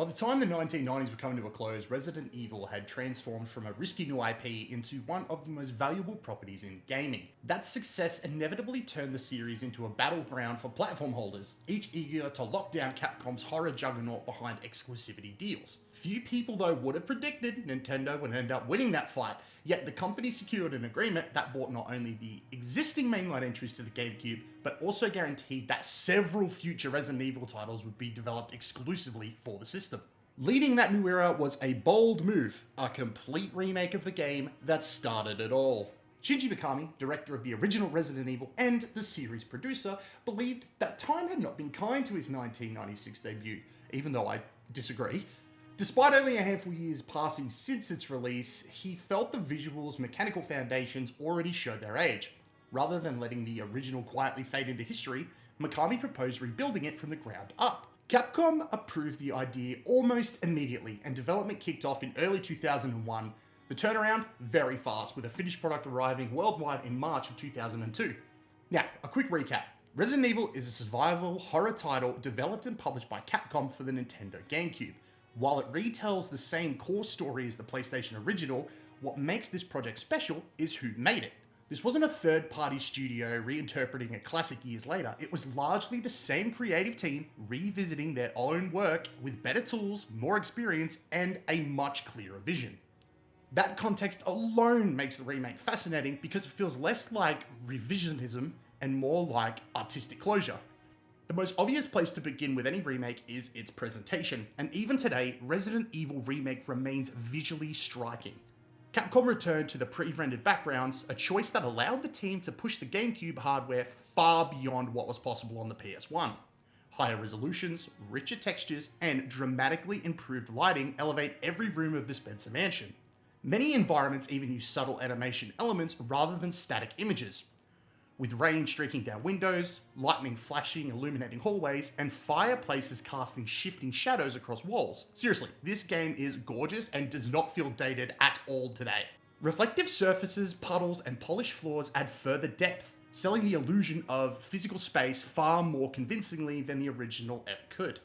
By the time the 1990s were coming to a close, Resident Evil had transformed from a risky new IP into one of the most valuable properties in gaming. That success inevitably turned the series into a battleground for platform holders, each eager to lock down Capcom's horror juggernaut behind exclusivity deals. Few people though would have predicted Nintendo would end up winning that fight, yet the company secured an agreement that brought not only the existing mainline entries to the GameCube, but also guaranteed that several future Resident Evil titles would be developed exclusively for the system. Leading that new era was a bold move, a complete remake of the game that started it all. Shinji Mikami, director of the original Resident Evil and the series producer, believed that time had not been kind to his 1996 debut, even though I disagree. Despite only a handful of years passing since its release, he felt the visual's mechanical foundations already showed their age. Rather than letting the original quietly fade into history, Mikami proposed rebuilding it from the ground up. Capcom approved the idea almost immediately, and development kicked off in early 2001. The turnaround, very fast, with a finished product arriving worldwide in March of 2002. Now, a quick recap. Resident Evil is a survival horror title developed and published by Capcom for the Nintendo GameCube. While it retells the same core story as the PlayStation original, what makes this project special is who made it. This wasn't a third-party studio reinterpreting a classic years later. It was largely the same creative team revisiting their own work with better tools, more experience, and a much clearer vision. That context alone makes the remake fascinating because it feels less like revisionism and more like artistic closure. The most obvious place to begin with any remake is its presentation, and even today, Resident Evil Remake remains visually striking. Capcom returned to the pre-rendered backgrounds, a choice that allowed the team to push the GameCube hardware far beyond what was possible on the PS1. Higher resolutions, richer textures, and dramatically improved lighting elevate every room of the Spencer Mansion. Many environments even use subtle animation elements rather than static images, with rain streaking down windows, lightning flashing, illuminating hallways, and fireplaces casting shifting shadows across walls. Seriously, this game is gorgeous and does not feel dated at all today. Reflective surfaces, puddles, and polished floors add further depth, selling the illusion of physical space far more convincingly than the original ever could.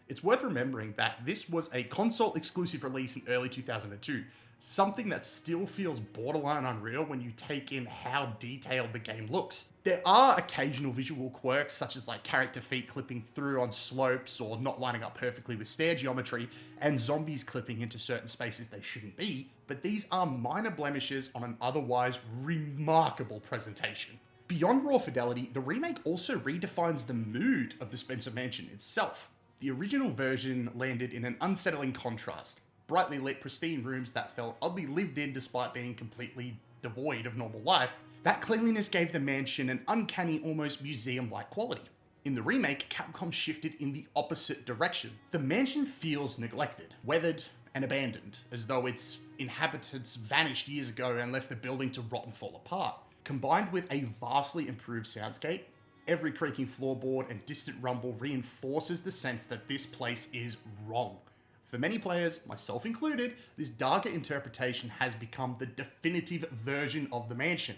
It's worth remembering that this was a console-exclusive release in early 2002, something that still feels borderline unreal when you take in how detailed the game looks. There are occasional visual quirks, such as like character feet clipping through on slopes or not lining up perfectly with stair geometry, and zombies clipping into certain spaces they shouldn't be, but these are minor blemishes on an otherwise remarkable presentation. Beyond raw fidelity, the remake also redefines the mood of the Spencer Mansion itself. The original version landed in an unsettling contrast. Brightly lit, pristine rooms that felt oddly lived in despite being completely devoid of normal life. That cleanliness gave the mansion an uncanny, almost museum-like quality. In the remake, Capcom shifted in the opposite direction. The mansion feels neglected, weathered, and abandoned, as though its inhabitants vanished years ago and left the building to rot and fall apart. Combined with a vastly improved soundscape, every creaking floorboard and distant rumble reinforces the sense that this place is wrong. For many players, myself included, this darker interpretation has become the definitive version of the mansion.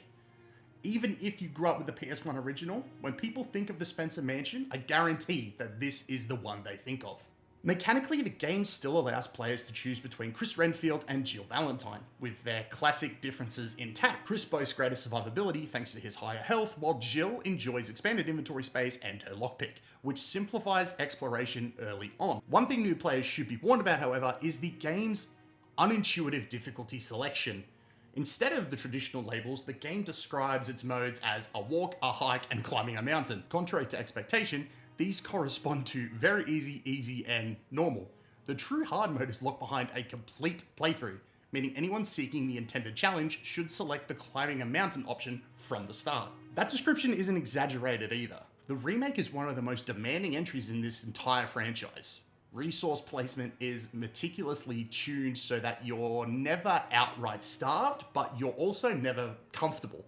Even if you grew up with the PS1 original, when people think of the Spencer Mansion, I guarantee that this is the one they think of. Mechanically, the game still allows players to choose between Chris Renfield and Jill Valentine, with their classic differences intact. Chris boasts greater survivability thanks to his higher health, while Jill enjoys expanded inventory space and her lockpick, which simplifies exploration early on. One thing new players should be warned about, however, is the game's unintuitive difficulty selection. Instead of the traditional labels, the game describes its modes as a walk, a hike, and climbing a mountain. Contrary to expectation, these correspond to very easy, easy, and normal. The true hard mode is locked behind a complete playthrough, meaning anyone seeking the intended challenge should select the climbing a mountain option from the start. That description isn't exaggerated either. The remake is one of the most demanding entries in this entire franchise. Resource placement is meticulously tuned so that you're never outright starved, but you're also never comfortable.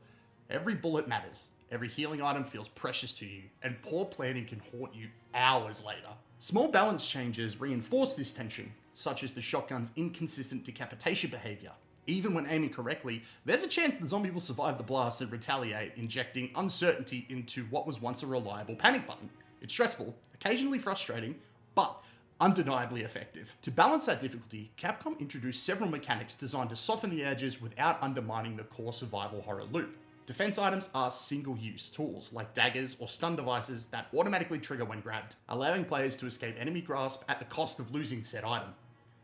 Every bullet matters. Every healing item feels precious to you, and poor planning can haunt you hours later. Small balance changes reinforce this tension, such as the shotgun's inconsistent decapitation behavior. Even when aiming correctly, there's a chance the zombie will survive the blast and retaliate, injecting uncertainty into what was once a reliable panic button. It's stressful, occasionally frustrating, but undeniably effective. To balance that difficulty, Capcom introduced several mechanics designed to soften the edges without undermining the core survival horror loop. Defense items are single-use tools, like daggers or stun devices that automatically trigger when grabbed, allowing players to escape enemy grasp at the cost of losing said item.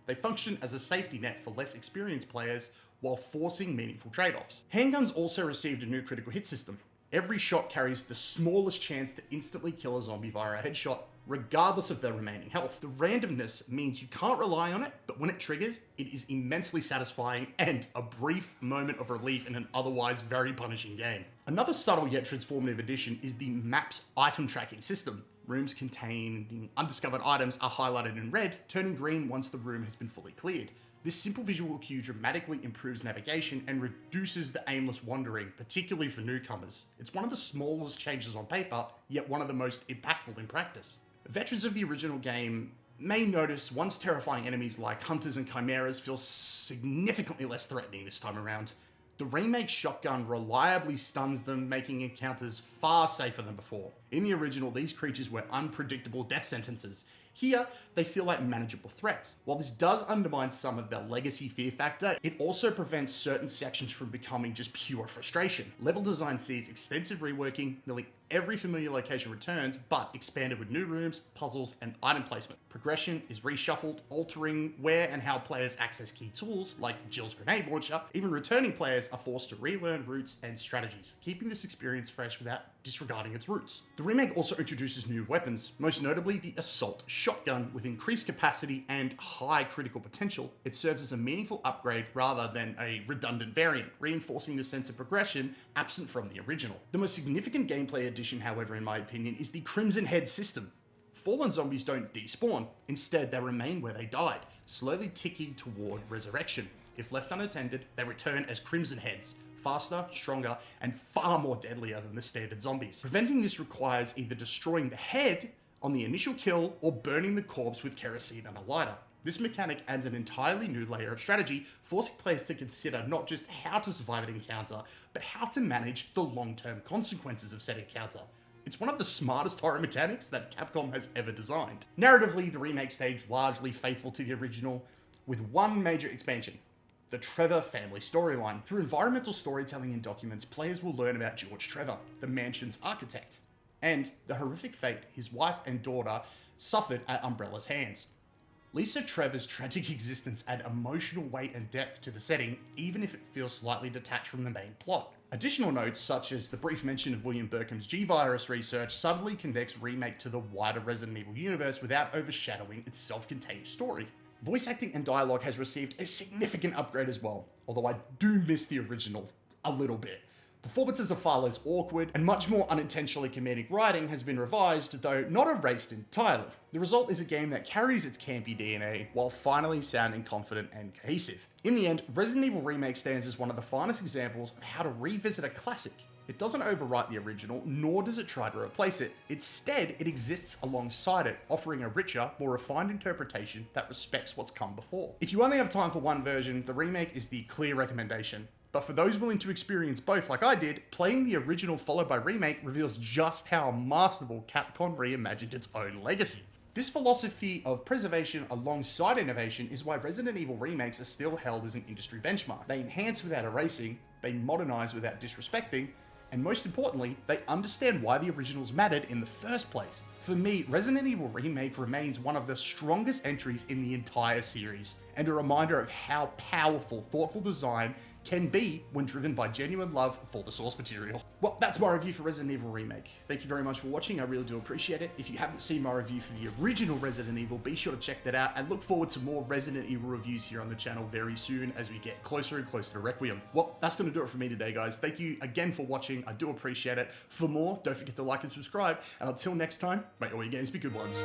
They function as a safety net for less experienced players while forcing meaningful trade-offs. Handguns also received a new critical hit system. Every shot carries the smallest chance to instantly kill a zombie via a headshot, regardless of their remaining health. The randomness means you can't rely on it, but when it triggers, it is immensely satisfying and a brief moment of relief in an otherwise very punishing game. Another subtle yet transformative addition is the map's item tracking system. Rooms containing undiscovered items are highlighted in red, turning green once the room has been fully cleared. This simple visual cue dramatically improves navigation and reduces the aimless wandering, particularly for newcomers. It's one of the smallest changes on paper, yet one of the most impactful in practice. Veterans of the original game may notice once terrifying enemies like hunters and chimeras feel significantly less threatening this time around. The remake shotgun reliably stuns them, making encounters far safer than before. In the original, these creatures were unpredictable death sentences. Here, they feel like manageable threats. While this does undermine some of their legacy fear factor, it also prevents certain sections from becoming just pure frustration. Level design sees extensive reworking, nearly every familiar location returns, but expanded with new rooms, puzzles, and item placement. Progression is reshuffled, altering where and how players access key tools, like Jill's grenade launcher. Even returning players are forced to relearn routes and strategies, keeping this experience fresh without disregarding its roots. The remake also introduces new weapons, most notably the assault shotgun with increased capacity and high critical potential. It serves as a meaningful upgrade rather than a redundant variant, reinforcing the sense of progression absent from the original. The most significant gameplay addition, however, in my opinion, is the Crimson Head system. Fallen zombies don't despawn, instead they remain where they died, slowly ticking toward resurrection. If left unattended, they return as Crimson Heads, faster, stronger, and far more deadlier than the standard zombies. Preventing this requires either destroying the head on the initial kill or burning the corpse with kerosene and a lighter. This mechanic adds an entirely new layer of strategy, forcing players to consider not just how to survive an encounter, but how to manage the long-term consequences of said encounter. It's one of the smartest horror mechanics that Capcom has ever designed. Narratively, the remake stayed largely faithful to the original, with one major expansion: the Trevor family storyline. Through environmental storytelling and documents, players will learn about George Trevor, the mansion's architect, and the horrific fate his wife and daughter suffered at Umbrella's hands. Lisa Trevor's tragic existence add emotional weight and depth to the setting, even if it feels slightly detached from the main plot. Additional notes, such as the brief mention of William Burkham's G-Virus research, subtly connects Remake to the wider Resident Evil universe without overshadowing its self-contained story. Voice acting and dialogue has received a significant upgrade as well, although I do miss the original a little bit. Performances are far less awkward, and much more unintentionally comedic writing has been revised, though not erased entirely. The result is a game that carries its campy DNA, while finally sounding confident and cohesive. In the end, Resident Evil Remake stands as one of the finest examples of how to revisit a classic. It doesn't overwrite the original, nor does it try to replace it. Instead, it exists alongside it, offering a richer, more refined interpretation that respects what's come before. If you only have time for one version, the remake is the clear recommendation. But for those willing to experience both like I did, playing the original followed by Remake reveals just how masterful Capcom reimagined its own legacy. This philosophy of preservation alongside innovation is why Resident Evil remakes are still held as an industry benchmark. They enhance without erasing, they modernize without disrespecting, and most importantly, they understand why the originals mattered in the first place. For me, Resident Evil Remake remains one of the strongest entries in the entire series, and a reminder of how powerful, thoughtful design can be when driven by genuine love for the source material. Well, that's my review for Resident Evil Remake. Thank you very much for watching, I really do appreciate it. If you haven't seen my review for the original Resident Evil, be sure to check that out, and look forward to more Resident Evil reviews here on the channel very soon as we get closer and closer to Requiem. Well, that's going to do it for me today, guys. Thank you again for watching, I do appreciate it. For more, don't forget to like and subscribe, and until next time, may all your games be good ones.